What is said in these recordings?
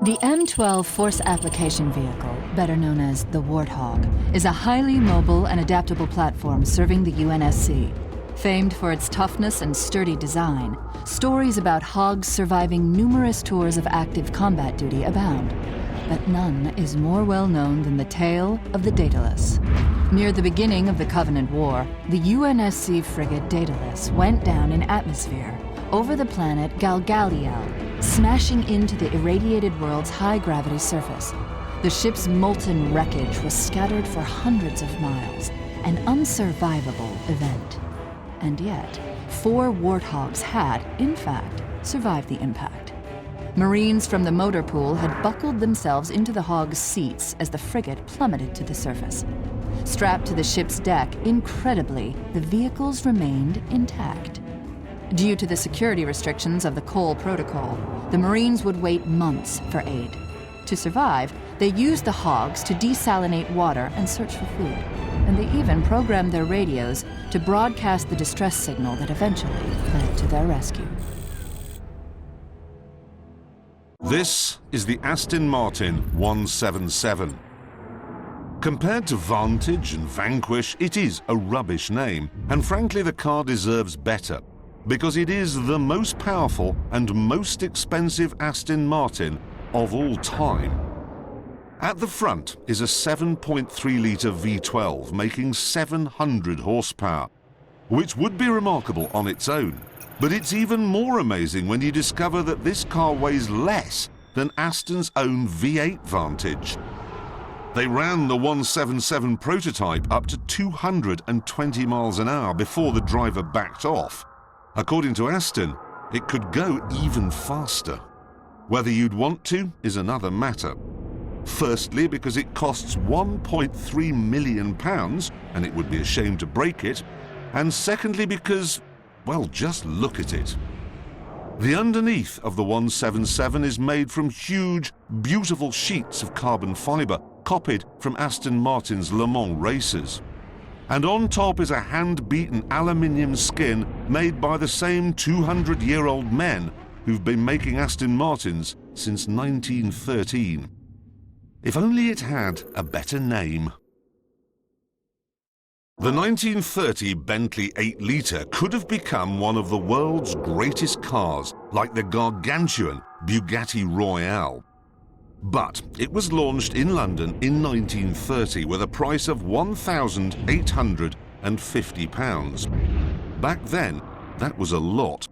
The M12 Force Application Vehicle, better known as the Warthog, is a highly mobile and adaptable platform serving the UNSC. Famed for its toughness and sturdy design, stories about hogs surviving numerous tours of active combat duty abound. But none is more well known than the tale of the Daedalus. Near the beginning of the Covenant War, the UNSC frigate Daedalus went down in atmosphere over the planet Galgaliel, smashing into the irradiated world's high-gravity surface. The ship's molten wreckage was scattered for hundreds of miles, an unsurvivable event. And yet, 4 Warthogs had, in fact, survived the impact. Marines from the motor pool had buckled themselves into the Hog's seats as the frigate plummeted to the surface. Strapped to the ship's deck, incredibly, the vehicles remained intact. Due to the security restrictions of the Cole Protocol, the Marines would wait months for aid. To survive, they used the Hogs to desalinate water and search for food. And they even programmed their radios to broadcast the distress signal that eventually led to their rescue. This is the Aston Martin 177. Compared to Vantage and Vanquish, it is a rubbish name, and frankly the car deserves better, because it is the most powerful and most expensive Aston Martin of all time. At the front is a 7.3-litre V12 making 700 horsepower, which would be remarkable on its own. But it's even more amazing when you discover that this car weighs less than Aston's own V8 Vantage. They ran the 177 prototype up to 220 miles an hour before the driver backed off. According to Aston, it could go even faster. Whether you'd want to is another matter. Firstly, because it costs £1.3 million, and it would be a shame to break it. And secondly, because, well, just look at it. The underneath of the 177 is made from huge, beautiful sheets of carbon fibre, copied from Aston Martin's Le Mans races. And on top is a hand-beaten aluminium skin made by the same 200-year-old men who've been making Aston Martins since 1913. If only it had a better name. The 1930 Bentley 8-litre could have become one of the world's greatest cars, like the gargantuan Bugatti Royale. But it was launched in London in 1930 with a price of £1,850. Back then, that was a lot.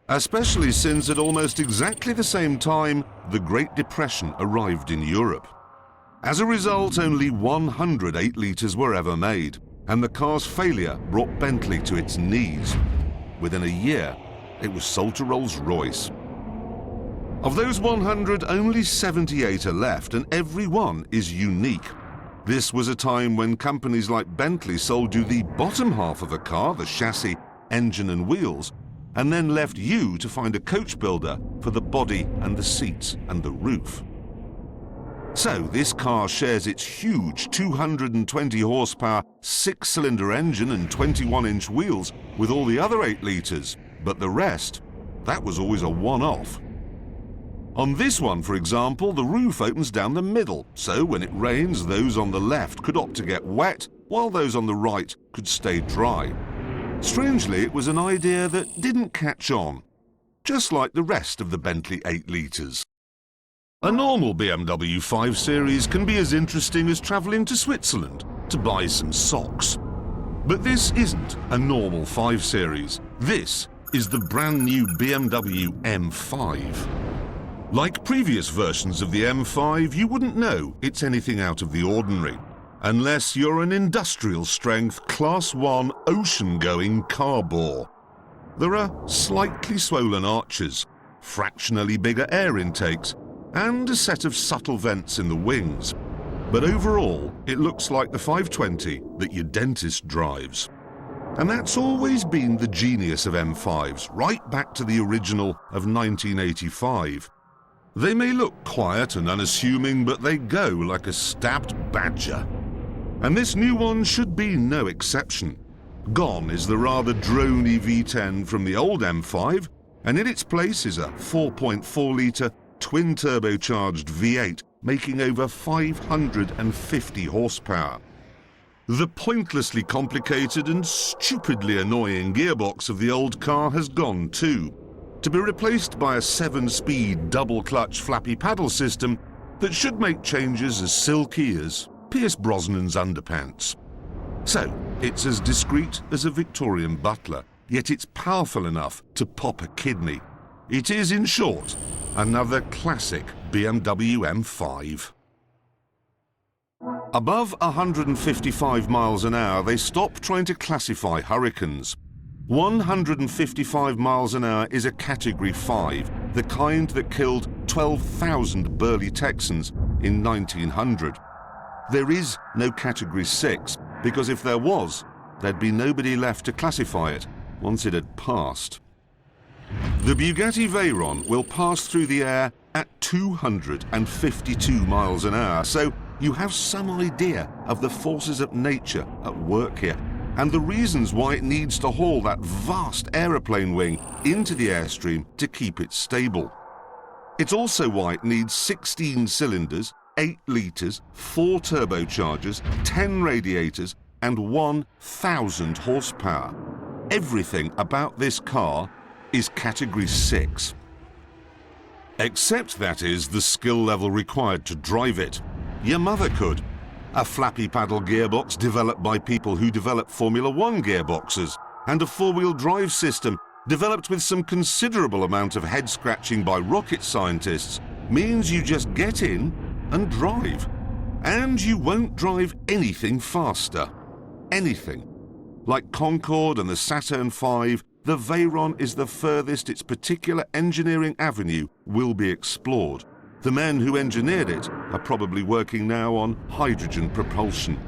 Especially since at almost exactly the same time, the Great Depression arrived in Europe. As a result, only 100 8-litres were ever made, and the car's failure brought Bentley to its knees. Within a year, it was sold to Rolls-Royce. Of those 100, only 78 are left, and every one is unique. This was a time when companies like Bentley sold you the bottom half of a car, the chassis, engine and wheels, and then left you to find a coach builder for the body and the seats and the roof. So this car shares its huge 220 horsepower 6-cylinder engine and 21-inch wheels with all the other 8-litres, but the rest, that was always a one-off. On this one, for example, the roof opens down the middle, so when it rains, those on the left could opt to get wet, while those on the right could stay dry. Strangely, it was an idea that didn't catch on, just like the rest of the Bentley 8-litres. A normal BMW 5 Series can be as interesting as travelling to Switzerland to buy some socks. But this isn't a normal 5 Series. This is the brand new BMW M5. Like previous versions of the M5, you wouldn't know it's anything out of the ordinary, unless you're an industrial-strength Class 1 ocean-going car bore. There are slightly swollen arches, fractionally bigger air intakes, and a set of subtle vents in the wings. But overall, it looks like the 520 that your dentist drives. And that's always been the genius of M5s, right back to the original of 1985. They may look quiet and unassuming, but they go like a stabbed badger. And this new one should be no exception. Gone is the rather drony V10 from the old M5, and in its place is a 4.4-litre twin-turbocharged V8 making over 550 horsepower. The pointlessly complicated and stupidly annoying gearbox of the old car has gone too, to be replaced by a 7-speed double-clutch flappy paddle system that should make changes as silky as Pierce Brosnan's underpants. So, it's as discreet as a Victorian butler, yet it's powerful enough to pop a kidney. It is, in short, another classic BMW M5. Above 155 miles an hour, they stop trying to classify hurricanes. 155 miles an hour is a Category 5, the kind that killed 12,000 burly Texans in 1900. There is no Category 6, because if there was, there'd be nobody left to classify it once it had passed. The Bugatti Veyron will pass through the air at 252 miles an hour, so you have some idea of the forces of nature at work here, and the reasons why it needs to haul that vast aeroplane wing into the airstream to keep it stable. It's also why it needs 16 cylinders, 8 litres, 4 turbochargers, 10 radiators, and 1,000 horsepower. Everything about this car is Category 6. Except, that is, the skill level required to drive it. Your mother could. A flappy paddle gearbox developed by people who develop Formula One gearboxes, and a four-wheel drive system developed with some considerable amount of head-scratching by rocket scientists means you just get in and drive. And you won't drive anything faster. Anything. Like Concorde and the Saturn V, the Veyron is the furthest its particular engineering avenue will be explored. The men who engineered it are probably working now on hydrogen propulsion.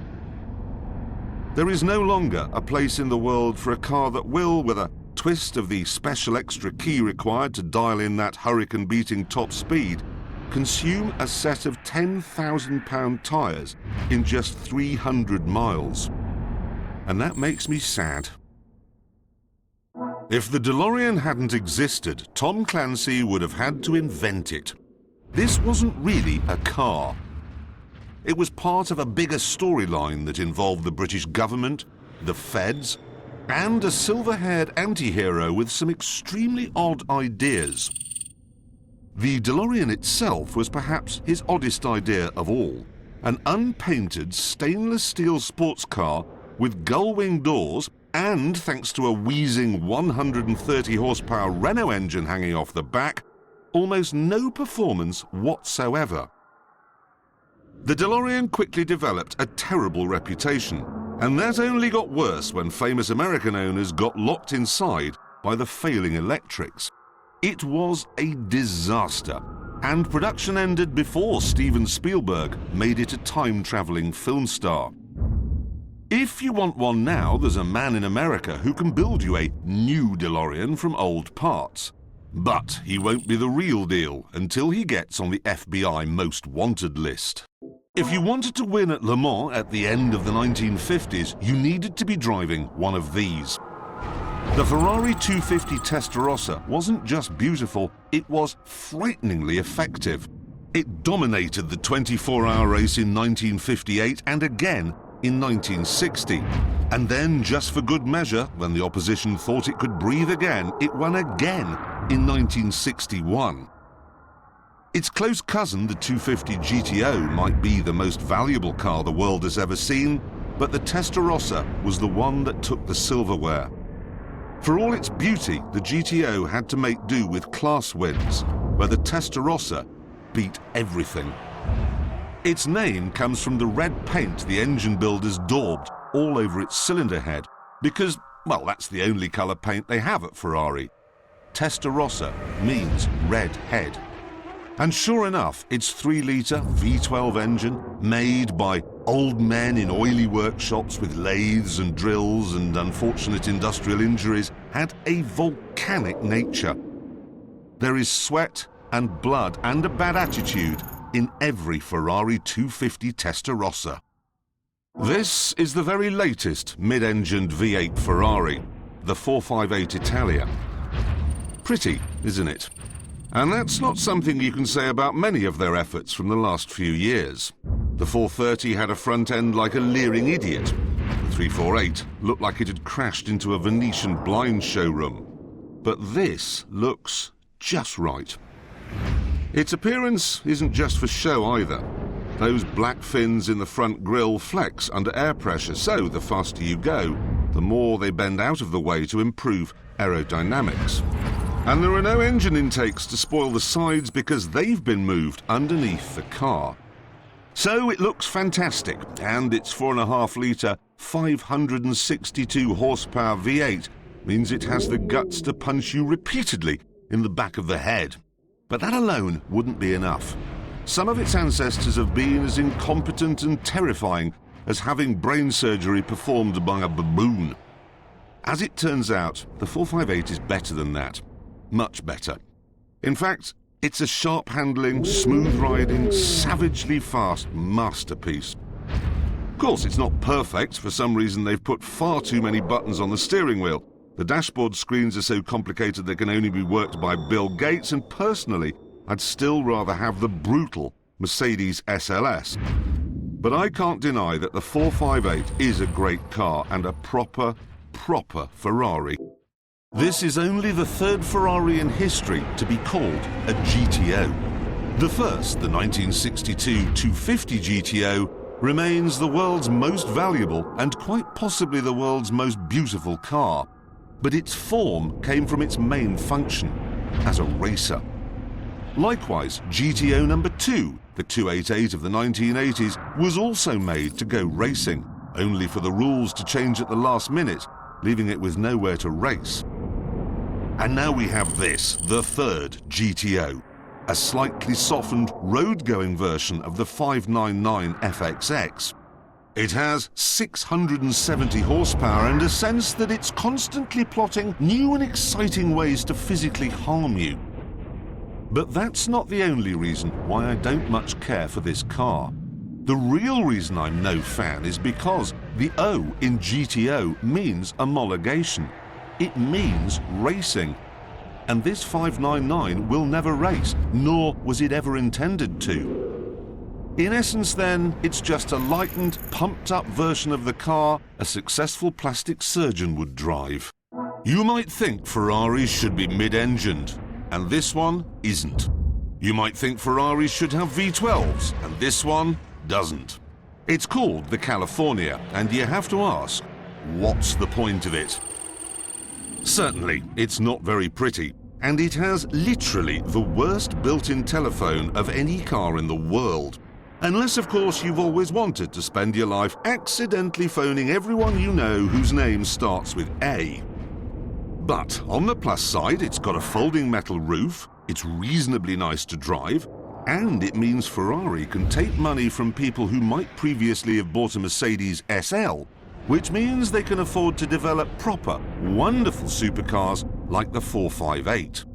There is no longer a place in the world for a car that will, with a twist of the special extra key required to dial in that hurricane-beating top speed, consume a set of 10,000-pound tyres in just 300 miles. And that makes me sad. If the DeLorean hadn't existed, Tom Clancy would have had to invent it. This wasn't really a car. It was part of a bigger storyline that involved the British government, the feds, and a silver-haired anti-hero with some extremely odd ideas. The DeLorean itself was perhaps his oddest idea of all. An unpainted stainless steel sports car with gull-wing doors and, thanks to a wheezing 130 horsepower Renault engine hanging off the back, almost no performance whatsoever. The DeLorean quickly developed a terrible reputation, and that only got worse when famous American owners got locked inside by the failing electrics. It was a disaster, and production ended before Steven Spielberg made it a time-traveling film star. If you want one now, there's a man in America who can build you a new DeLorean from old parts. But he won't be the real deal until he gets on the FBI Most Wanted list. If you wanted to win at Le Mans at the end of the 1950s, you needed to be driving one of these. The Ferrari 250 Testarossa wasn't just beautiful, it was frighteningly effective. It dominated the 24-hour race in 1958 and again in 1960. And then, just for good measure, when the opposition thought it could breathe again, it won again in 1961. Its close cousin, the 250 GTO, might be the most valuable car the world has ever seen, but the Testarossa was the one that took the silverware. For all its beauty, the GTO had to make do with class wins, where the Testarossa beat everything. Its name comes from the red paint the engine builders daubed all over its cylinder head, because, well, that's the only colour paint they have at Ferrari. Testarossa means red head. And sure enough, its 3-litre V12 engine, made by old men in oily workshops with lathes and drills and unfortunate industrial injuries, had a volcanic nature. There is sweat and blood and a bad attitude in every Ferrari 250 Testarossa. This is the very latest mid-engined V8 Ferrari, the 458 Italia. Pretty, isn't it? And that's not something you can say about many of their efforts from the last few years. The 430 had a front end like a leering idiot. The 348 looked like it had crashed into a Venetian blind showroom. But this looks just right. Its appearance isn't just for show either. Those black fins in the front grille flex under air pressure, so the faster you go, the more they bend out of the way to improve aerodynamics. And there are no engine intakes to spoil the sides because they've been moved underneath the car. So it looks fantastic, and its 4.5-litre, 562 horsepower V8 means it has the guts to punch you repeatedly in the back of the head. But that alone wouldn't be enough. Some of its ancestors have been as incompetent and terrifying as having brain surgery performed by a baboon. As it turns out, the 458 is better than that. Much better. In fact, it's a sharp-handling, smooth-riding, savagely fast masterpiece. Of course, it's not perfect. For some reason, they've put far too many buttons on the steering wheel. The dashboard screens are so complicated they can only be worked by Bill Gates, and personally, I'd still rather have the brutal Mercedes SLS. But I can't deny that the 458 is a great car and a proper Ferrari. This is only the third Ferrari in history to be called a GTO. The first, the 1962 250 GTO, remains the world's most valuable and quite possibly the world's most beautiful car. But its form came from its main function, as a racer. Likewise, GTO number 2, the 288 of the 1980s, was also made to go racing, only for the rules to change at the last minute, leaving it with nowhere to race. And now we have this, the third GTO, a slightly softened road-going version of the 599 FXX. It has 670 horsepower and a sense that it's constantly plotting new and exciting ways to physically harm you. But that's not the only reason why I don't much care for this car. The real reason I'm no fan is because the O in GTO means homologation. It means racing. And this 599 will never race, nor was it ever intended to. In essence then, it's just a lightened, pumped-up version of the car a successful plastic surgeon would drive. You might think Ferraris should be mid-engined, and this one isn't. You might think Ferraris should have V12s, and this one doesn't. It's called the California, and you have to ask, what's the point of it? Certainly, it's not very pretty, and it has literally the worst built-in telephone of any car in the world. Unless, of course, you've always wanted to spend your life accidentally phoning everyone you know whose name starts with A. But on the plus side, it's got a folding metal roof, it's reasonably nice to drive, and it means Ferrari can take money from people who might previously have bought a Mercedes SL, which means they can afford to develop proper, wonderful supercars like the 458.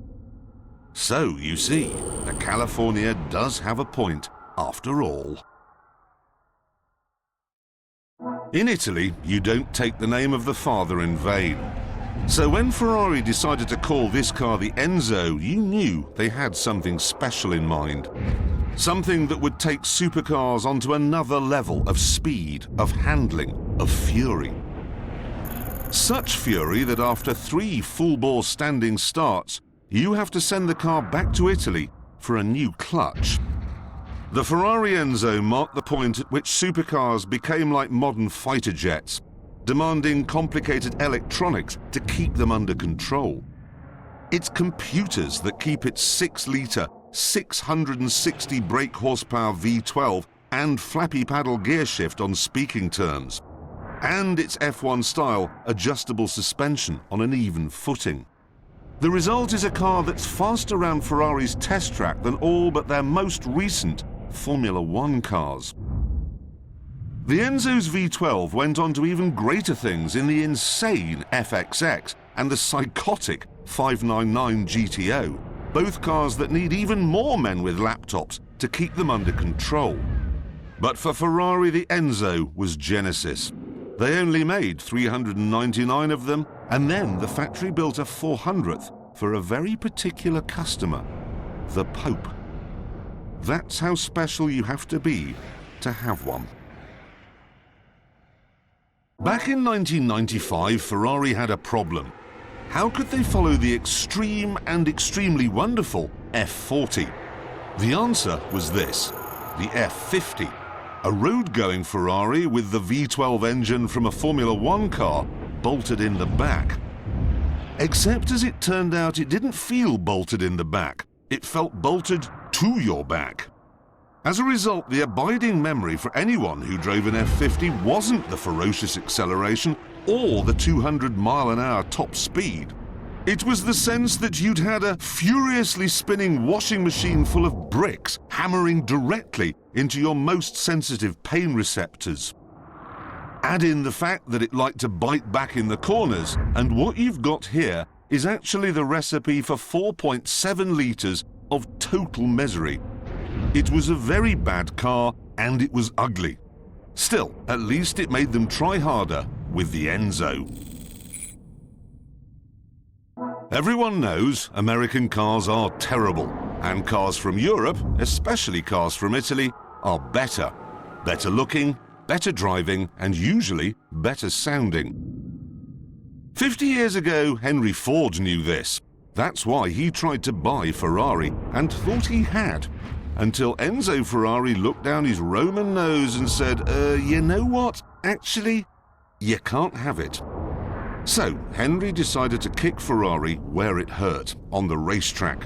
So, you see, the California does have a point after all. In Italy, you don't take the name of the father in vain. So when Ferrari decided to call this car the Enzo, you knew they had something special in mind. Something that would take supercars onto another level of speed, of handling, of fury. Such fury that after 3 full-bore standing starts, you have to send the car back to Italy for a new clutch. The Ferrari Enzo marked the point at which supercars became like modern fighter jets, demanding complicated electronics to keep them under control. It's computers that keep its 6-litre, 660 brake horsepower V12 and flappy paddle gearshift on speaking terms, and its F1 style adjustable suspension on an even footing. The result is a car that's faster around Ferrari's test track than all but their most recent Formula One cars. The Enzo's V12 went on to even greater things in the insane FXX and the psychotic 599 GTO, both cars that need even more men with laptops to keep them under control. But for Ferrari, the Enzo was Genesis. They only made 399 of them, and then the factory built a 400th for a very particular customer. the Pope. That's how special you have to be to have one. Back in 1995, Ferrari had a problem. How could they follow the extreme and extremely wonderful F40? The answer was this, the F50, a road-going Ferrari with the V12 engine from a Formula One car bolted in the back. Except as it turned out, it didn't feel bolted in the back. It felt bolted to your back. As a result, the abiding memory for anyone who drove an F50 wasn't the ferocious acceleration or the 200-mile-an-hour top speed. It was the sense that you'd had a furiously spinning washing machine full of bricks hammering directly into your most sensitive pain receptors. Add in the fact that it liked to bite back in the corners, and what you've got here is actually the recipe for 4.7 litres of total misery. It was a very bad car, and it was ugly. Still, at least it made them try harder with the Enzo. Everyone knows American cars are terrible, and cars from Europe, especially cars from Italy, are better. Better looking, better driving, and usually better sounding. 50 years ago, Henry Ford knew this. That's why he tried to buy Ferrari and thought he had, until Enzo Ferrari looked down his Roman nose and said, you know what? Actually, you can't have it. So, Henry decided to kick Ferrari where it hurt, on the racetrack.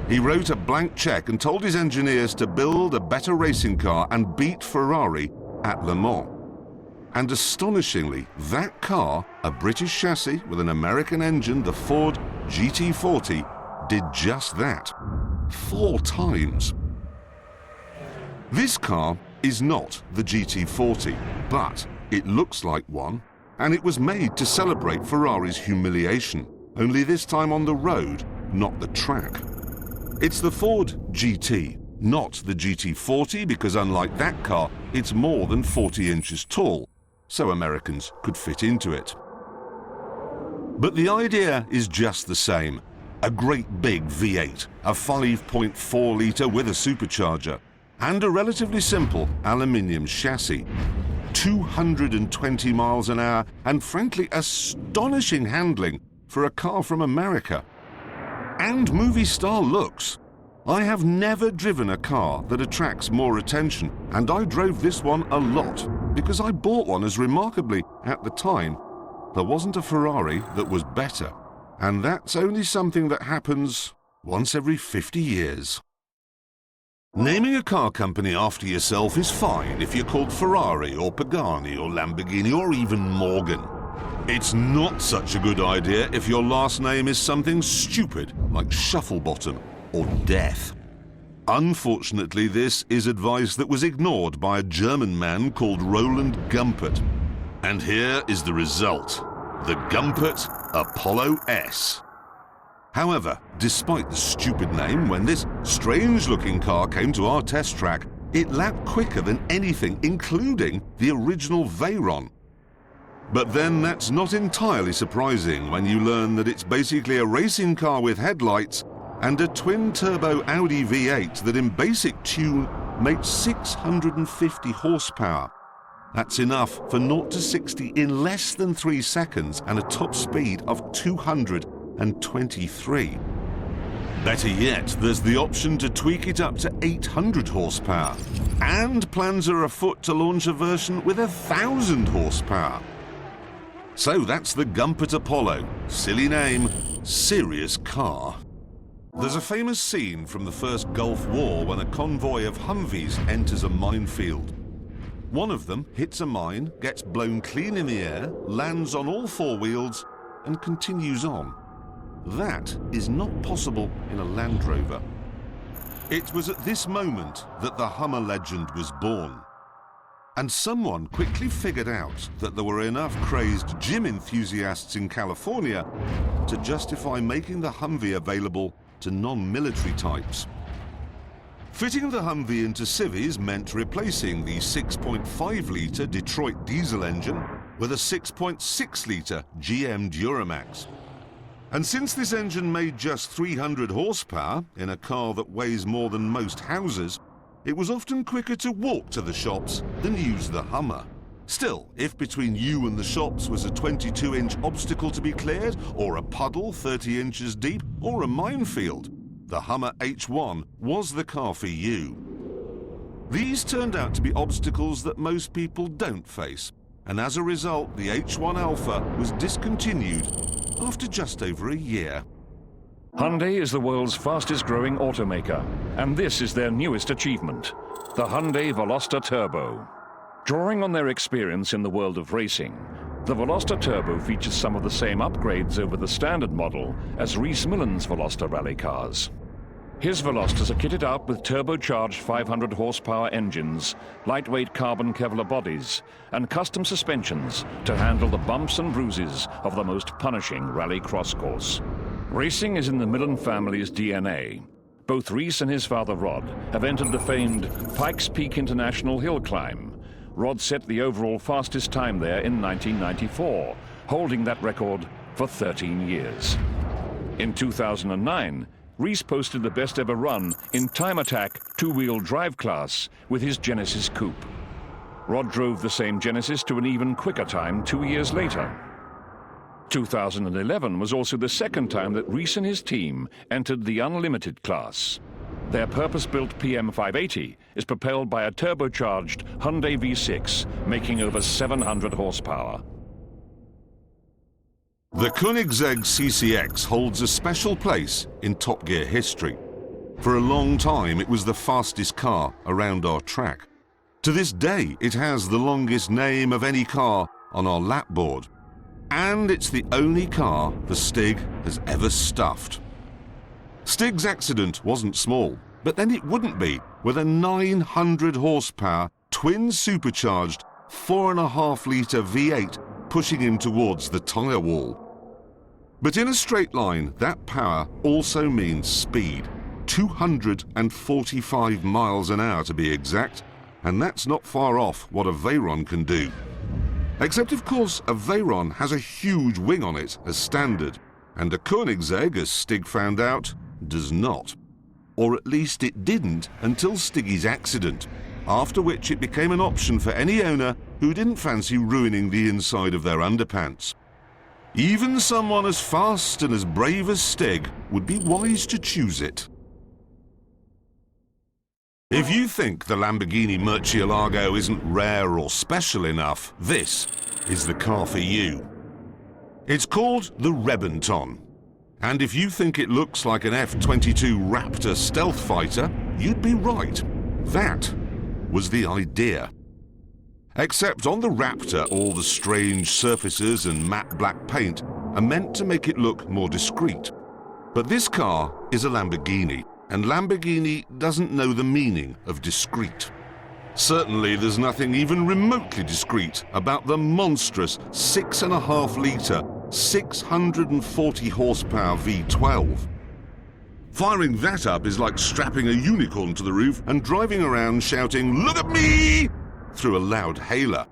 He wrote a blank check and told his engineers to build a better racing car and beat Ferrari at Le Mans. And astonishingly, that car, a British chassis with an American engine, the Ford GT40, did just that. 4 times. This car is not the GT40, but it looks like one, and it was made to celebrate Ferrari's humiliation, only this time on the road, not the track. It's the Ford GT, not the GT40, because unlike that car, it's more than 40 inches tall, so Americans could fit into it. But the idea is just the same. A great big V8, a 5.4 litre with a supercharger, and a relatively simple aluminium chassis. 220 miles an hour, and frankly astonishing handling for a car from America. And movie star looks. I have never driven a car that attracts more attention, and I drove this one a lot, because I bought one as remarkably, at the time, there wasn't a Ferrari that was better. And that's only something that happens once every 50 years. Naming a car company after yourself is fine if you're called Ferrari or Pagani or Lamborghini or even Morgan. It's not such a good idea if your last name is something stupid like Shufflebottom or Death. Unfortunately, this is advice that was ignored by a German man called Roland Gumpert. And here is the result, the Gumpert Apollo S. However, despite the stupid name, when this strange-looking car came to our test track, it lapped quicker than anything, including the original Veyron. But then that's not entirely surprising when you learn that it's basically a racing car with headlights and a twin-turbo Audi V8 that in basic tune makes 650 horsepower. That's enough for 0 to 60 in less than 3 seconds and a top speed of 223. Better yet, there's the option to tweak it up to 800 horsepower. And plans are afoot to launch a version with 1,000 horsepower. So that's the Gumpert Apollo. Silly name, serious car. There's a famous scene from the first Gulf War when a convoy of Humvees enters a minefield. One of them hits a mine, gets blown clean in the air, lands on all 4 wheels, and continues on. That is not possible in a Land Rover. It was at this moment that the Hummer legend was born. And someone quickly figured out that there were enough crazed gym enthusiasts in California to justify making the Humvee available to non-military types. Fitting the Humvee into civvies meant replacing the 6.5-litre Detroit diesel engine with a 6.6-litre GM Duramax. And since this engine made just 300 horsepower in a car that weighs more than most houses, it was often quicker to walk to the shops than use the Hummer. Still, if between you and the shops was a 22-inch obstacle to be cleared, or a puddle 30 inches deep, or a minefield, the Hummer H1 was the car for you. These turned out to be obstacles that most people don't face, and as a result, the H1 Alpha was discontinued after just over a year. Hyundai is the world's fastest growing automaker, and this is their newest achievement, the Hyundai Veloster Turbo. Drawing on their experience in the world of racing, the Veloster Turbo features some of the same upgrades over the standard model as Rhys Millen's Veloster rally cars. His Velosters are kitted out with turbocharged 500 horsepower engines, lightweight carbon Kevlar bodies, and custom suspensions to handle the bumps and bruises of the most punishing rally cross course. Racing is in the Millen family's DNA. Both Rhys and his father Rod have entered the famed Pikes Peak International Hill Climb. Rod set the overall fastest time there in 1994, holding that record for 13 years. In 2009, Rhys posted the best ever run in time attack two-wheel drive class with his Genesis Coupe. Rod drove the same Genesis to an even quicker time 2 years later. 2011 was also the second time that Rhys and his team entered the Unlimited class. Their purpose-built PM580 is propelled by a turbocharged Hyundai V6, making over 700 horsepower. The Koenigsegg CCX holds a special place in Top Gear history. For a long time, it was the fastest car around our track. To this day, it has the longest name of any car on our lap board. And it's the only car the Stig has ever stuffed. Stig's accident wasn't small, but then it wouldn't be with a 900 horsepower, twin supercharged 4.5-litre V8 pushing him towards the tyre wall. But in a straight line, that power also means speed, 245 miles an hour to be exact, and that's not far off what a Veyron can do. Except, of course, a Veyron has a huge wing on it as standard, and a Koenigsegg, as Stig found out, does not. Or at least it didn't until Stiggy's accident, after which it became an option for any owner who didn't fancy ruining the inside of their underpants. Even someone as fast and as brave as Stig would be wise to choose it. If you think the Lamborghini Murcielago isn't rare or special enough, this is the car for you. It's called the Reventon. And if you think it looks like an F-22 Raptor stealth fighter, you'd be right. That was the idea. Except on the Raptor, all the strange surfaces and matte black paint are meant to make it look more discreet. But this car is a Lamborghini, and Lamborghini doesn't know the meaning of discreet. Certainly there's nothing even remotely discreet about the monstrous 6.5-litre, 640 horsepower V12. Firing that up is like strapping a unicorn to the roof and driving around shouting, "Look at me!" through a loud hailer.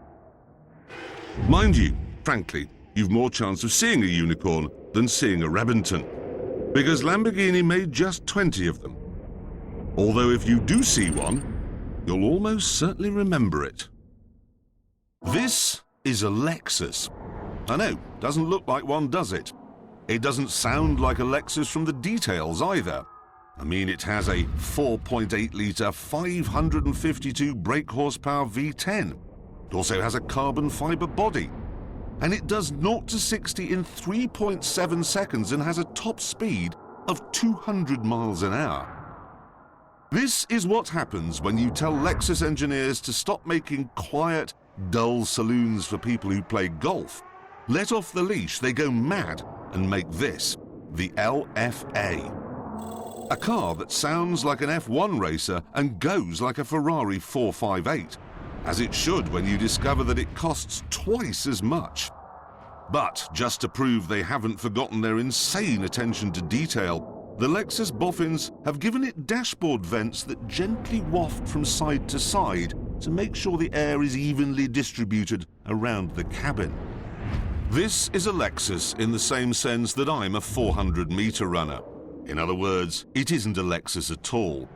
Mind you, frankly, you've more chance of seeing a unicorn than seeing a Reventon, because Lamborghini made just 20 of them. Although if you do see one, you'll almost certainly remember it. This is a Lexus. I know, doesn't look like one, does it? It doesn't sound like a Lexus from the details either. I mean, it has a 4.8-litre, 552 brake horsepower V10. It also has a carbon fibre body. And it does 0 to 60 in 3.7 seconds and has a top speed of 200 miles an hour. This is what happens when you tell Lexus engineers to stop making quiet, dull saloons for people who play golf. Let off the leash, they go mad and make this, the LFA. A car that sounds like an F1 racer and goes like a Ferrari 458, as it should when you discover that it costs twice as much. But just to prove they haven't forgotten their insane attention to detail, the Lexus boffins have given it dashboard vents that gently waft from side to side to make sure the air is evenly distributed around the cabin. This is a Lexus in the same sense that I'm a 400-meter runner. In other words, it isn't a Lexus at all.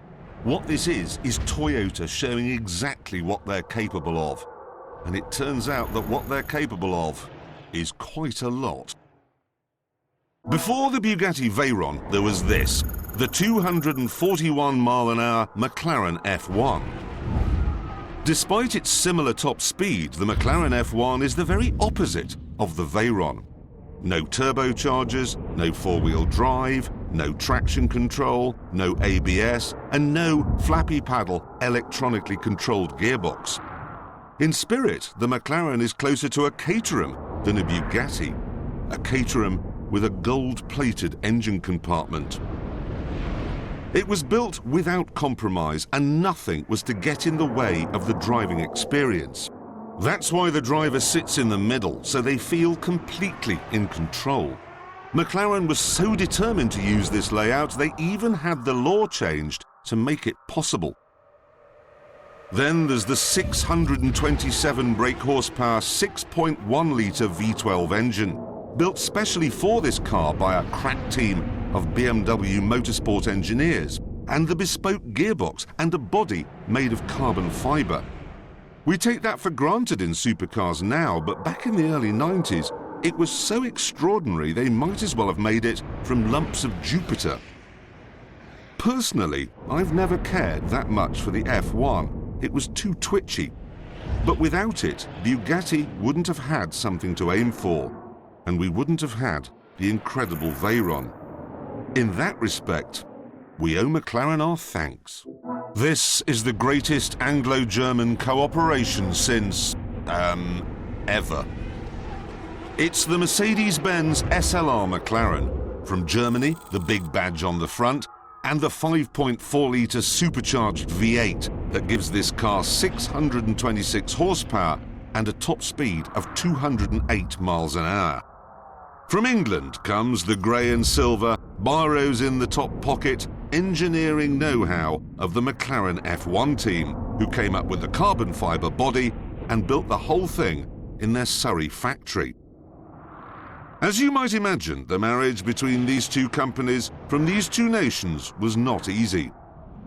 What this is Toyota showing exactly what they're capable of. And it turns out that what they're capable of is quite a lot. Before the Bugatti Veyron, there was this, the 241-mile-an-hour McLaren F1. Despite its similar top speed, the McLaren F1 is the very opposite of the Veyron. No turbochargers, no four-wheel drive, no traction control, no ABS, and no flappy paddle electronically controlled gearbox. In spirit, the McLaren is closer to a Caterham than a Bugatti. A Caterham with a gold-plated engine compartment. It was built without compromise, and nothing was to get in the way of the driving experience. That's why the driver sits in the middle, so they feel completely in control. McLaren was so determined to use this layout, they even had the law changed to make it possible. Then there's the 627 brake horsepower 6.1-litre V12 engine, built specially for this car by a crack team of BMW Motorsport engineers, and the bespoke gearbox and a body made of carbon fibre. We take that for granted in supercars now, but back in the early 90s, it was so extraordinary they might as well have made it from lumps of Jupiter. Personally, I've never cared that much for the F1. It was too twitchy. But without it, Bugatti wouldn't have had something to aim for, and we wouldn't have had the incredible Veyron. In that respect, we owe McLaren our thanks. This is the greatest Anglo-German cooperation since, ever. It's the Mercedes-Benz SLR McLaren. From Germany, the big badge on the front, and the 5.4-litre supercharged V8 that gives this car 626 horsepower and a top speed of 208 miles an hour. From England comes the grey and silver, biros in the top pocket, engineering know-how of the McLaren F1 team, who came up with the carbon fibre body and built the whole thing in their Surrey factory. As you might imagine, the marriage between these two companies from these two nations was not easy.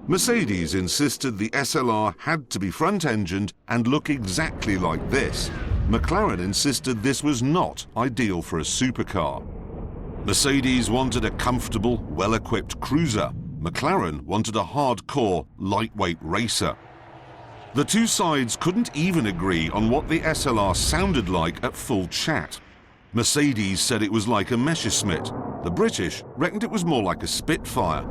Mercedes insisted the SLR had to be front-engined and look exactly like this. McLaren insisted this was not ideal for a supercar. Mercedes wanted a comfortable, well-equipped cruiser. McLaren wanted a hardcore, lightweight racer. The two sides couldn't even agree on what the SLR sounded like at full chat. Mercedes said it was like a Messerschmitt. The British reckoned it was more like a Spitfire.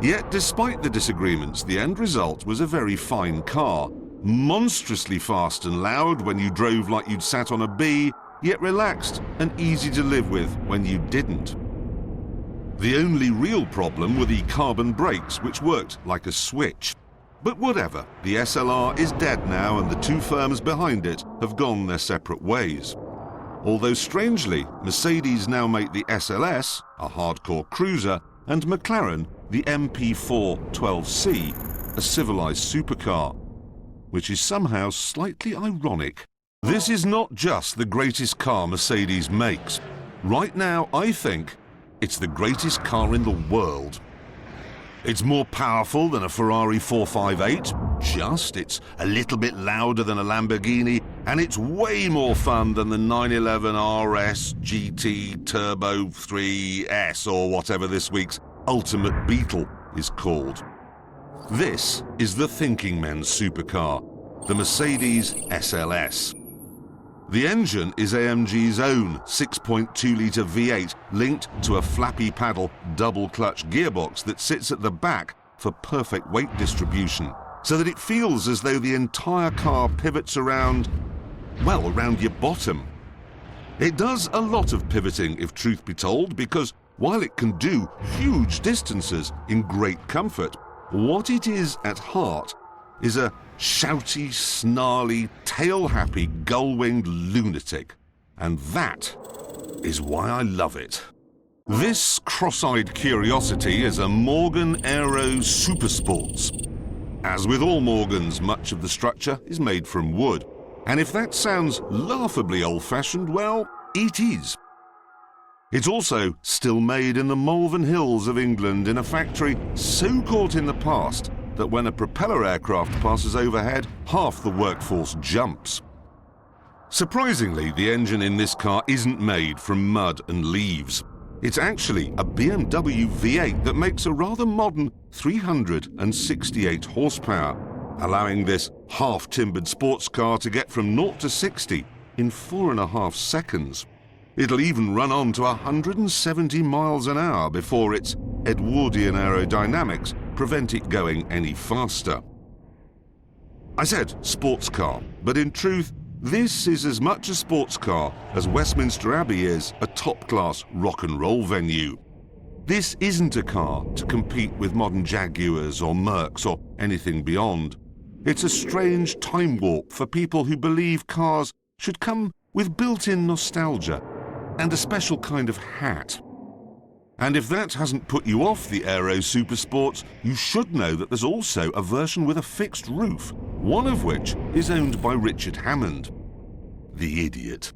Yet, despite the disagreements, the end result was a very fine car. Monstrously fast and loud when you drove like you'd sat on a bee, yet relaxed and easy to live with when you didn't. The only real problem were the carbon brakes, which worked like a switch. But whatever, the SLR is dead now, and the two firms behind it have gone their separate ways. Although strangely, Mercedes now make the SLS, a hardcore cruiser, and McLaren the MP4 12C, a civilized supercar, which is somehow slightly ironic. This is not just the greatest car Mercedes makes. Right now, I think it's the greatest car in the world. It's more powerful than a Ferrari 458, it's a little bit louder than a Lamborghini, and it's way more fun than the 911 RS GT Turbo 3S, or whatever this week's Ultimate Beetle is called. This is the thinking men's supercar, the Mercedes SLS. The engine is AMG's own 6.2-litre V8 linked to a flappy paddle double-clutch gearbox that sits at the back for perfect weight distribution, so that it feels as though the entire car pivots around your bottom. It does a lot of pivoting, if truth be told, because while it can do huge distances in great comfort, what it is at heart is a shouty, snarly, tail-happy, gull-winged lunatic. And that is why I love it. This cross-eyed curiosity is a Morgan Aero SuperSports. As with all Morgans, much of the structure is made from wood. And if that sounds laughably old-fashioned, well, it is. It's also still made in the Malvern Hills of England in a factory so caught in the past that when a propeller aircraft passes overhead, half the workforce jumps. Surprisingly, the engine in this car isn't made from mud and leaves. It's actually a BMW V8 that makes a rather modern 368 horsepower, allowing this half-timbered sports car to get from 0 to 60 in 4.5 seconds. It'll even run on to 170 miles an hour before its Edwardian aerodynamics prevent it going any faster. I said sports car, but in truth, this is as much a sports car as Westminster Abbey is a top-class rock and roll venue. This isn't a car to compete with modern Jaguars or Mercs or anything beyond. It's a strange time warp for people who believe cars should come with built-in nostalgia and a special kind of hat. And if that hasn't put you off the Aero SuperSports, you should know that there's also a version with a fixed roof, one of which is owned by Richard Hammond. The idiot.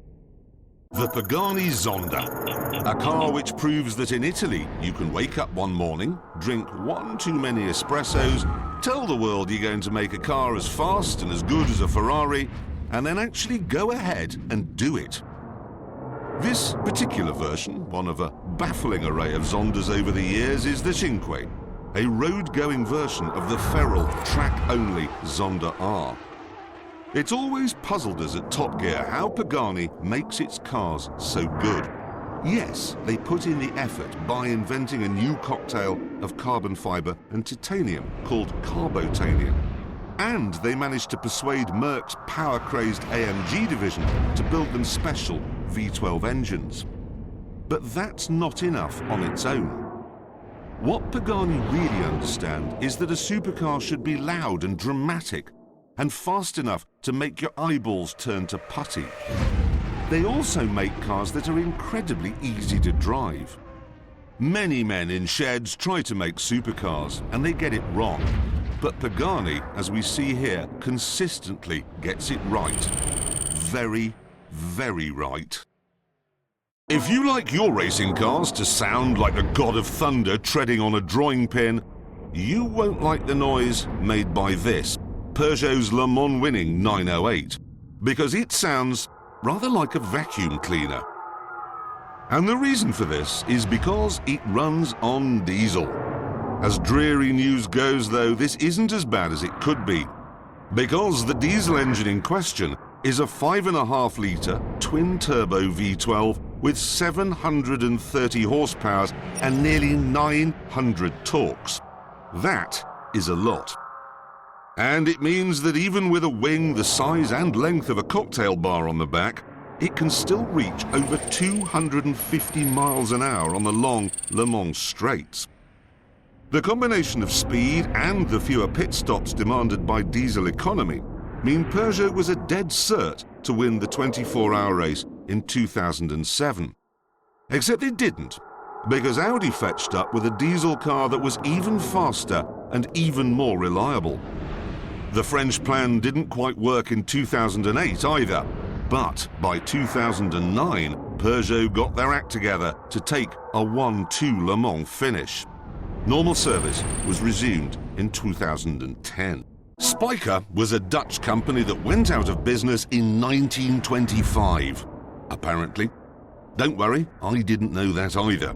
The Pagani Zonda, a car which proves that in Italy you can wake up one morning, drink one too many espressos, tell the world you're going to make a car as fast and as good as a Ferrari, and then actually go ahead and do it. This particular version, one of a baffling array of Zondas over the years, is the Cinque, a road-going version of the feral, track-only Zonda R. It's always puzzled us at Top Gear how Pagani makes its cars so good. Yes, they put in the effort by inventing a new cocktail of carbon fibre and titanium called carbotanium. And they managed to persuade Merck's power-crazed AMG division to build them special V12 engines. But that's not enough on its own. What Pagani really understand is that a supercar should be loud and dramatic and fast enough to make your eyeballs turn to putty. They also make cars that are incredibly easy to drive. Many men in sheds try to make supercars and they get it wrong. But Pagani, as we see here, consistently gets it right. Very, very right. If you like your racing cars to sound like the god of thunder treading on a drawing pin, you won't like the noise made by this, Peugeot's Le Mans winning 908, because it sounds rather like a vacuum cleaner. And the reason for this is because it runs on diesel. As dreary news goes, though, this isn't as bad as it could be, because the diesel engine in question is a 5.5-litre twin-turbo V12 with 730 horsepower and nearly 900 torques. That is a lot. And it means that even with a wing the size and length of a cocktail bar on the back, it can still reach over 250 miles an hour on the long Le Mans straights. The combination of speed and the fewer pit stops demanded by diesel economy mean Peugeot was a dead cert to win the 24-hour race in 2007. Except it didn't, because Audi fetched up with a diesel car that was even faster and even more reliable. The French plan didn't quite work in 2008 either, but by 2009, Peugeot got their act together to take a 1-2 Le Mans finish. Normal service was resumed in 2010. Spyker was a Dutch company that went out of business in 1925, apparently. Don't worry, I didn't know that either.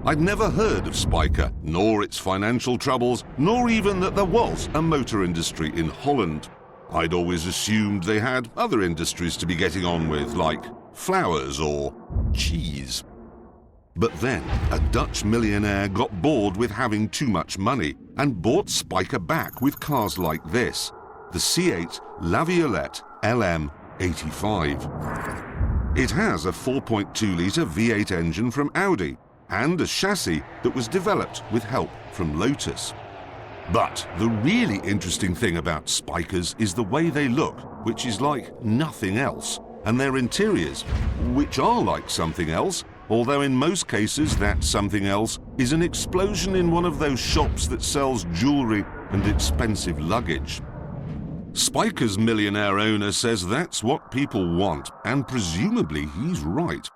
I'd never heard of Spyker, nor its financial troubles, nor even that there was a motor industry in Holland. I'd always assumed they had other industries to be getting on with, like flowers or cheese. But then, a Dutch millionaire got bored with having too much money and bought Spyker back with cars like this, the C8 Laviolette LM85. It has a 4.2-litre V8 engine from Audi and a chassis that was developed with help from Lotus. But the really interesting thing about Spykers is the way they look, which is like nothing else, and their interiors, which are like something else, although in most cases that something else is an explosion in one of those shops that sells jewelry and expensive luggage. Spyker's millionaire owner says that's what people want, and presumably he's right.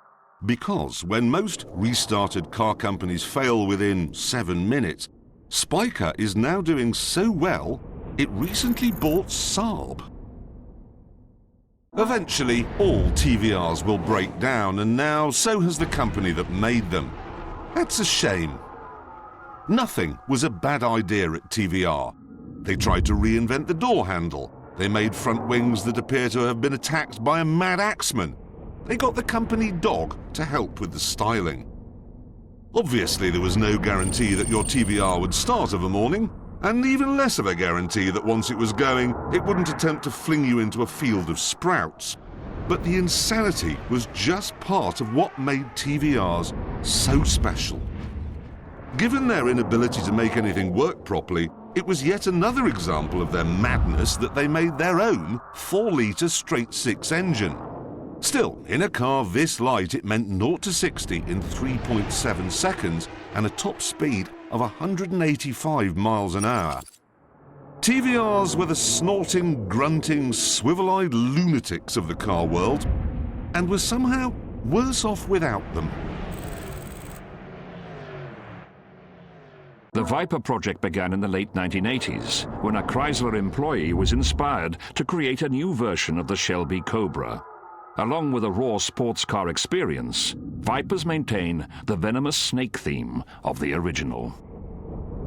Because when most restarted car companies fail within 7 minutes, Spyker is now doing so well, it recently bought Saab. Eventually, all TVRs will break down, and now so has the company that made them. That's a shame. Nothing was a bad idea at TVR. They tried to reinvent the door handle. They made front wings that appear to have been attacked by a mad axeman. They got the company dog to help with the styling. Obviously, there was no guarantee that your TVR would start of a morning, and even less of a guarantee that once it was going, it wouldn't attempt to fling you into a field of sprouts. But the insanity was just part of what made TVRs so special. Given their inability to make anything work properly, it was yet another example of their madness that they made their own 4-litre straight-six engine. Still, in a car this light, it meant 0 to 60 in 3.7 seconds and a top speed of 185 miles an hour. TVRs were the snorting, grunting, swivel-eyed lunatics of the car world, and were somehow worse off without them. The Viper project began in the late 1980s, when a Chrysler employee was inspired to create a new version of the Shelby Cobra. Along with a raw sports car experience, Vipers maintain the venomous snake theme of the original.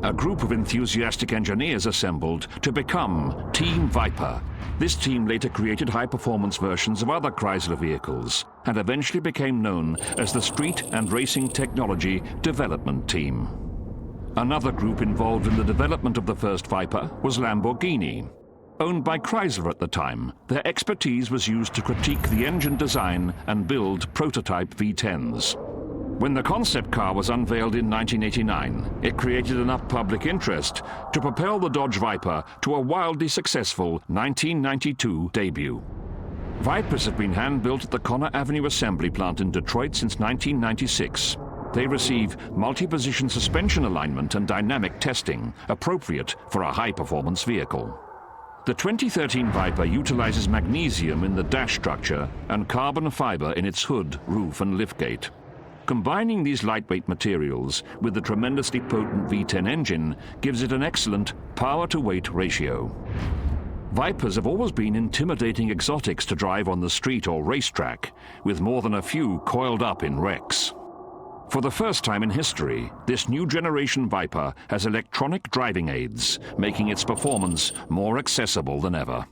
A group of enthusiastic engineers assembled to become Team Viper. This team later created high-performance versions of other Chrysler vehicles and eventually became known as the Street and Racing Technology Development Team. Another group involved in the development of the first Viper was Lamborghini. Owned by Chrysler at the time, their expertise was used to critique the engine design and build prototype V10s. When the concept car was unveiled in 1989, it created enough public interest to propel the Dodge Viper to a wildly successful 1992 debut. Vipers have been hand-built at the Connor Avenue Assembly Plant in Detroit since 1996. They receive multi-position suspension alignment and dynamic testing, appropriate for a high-performance vehicle. The 2013 Viper utilizes magnesium in the dash structure and carbon fiber in its hood, roof, and liftgate. Combining these lightweight materials with the tremendously potent V10 engine gives it an excellent power-to-weight ratio. Vipers have always been intimidating exotics to drive on the street or racetrack, with more than a few coiled up in wrecks. For the first time in history, this new generation Viper has electronic driving aids, making its performance more accessible than ever.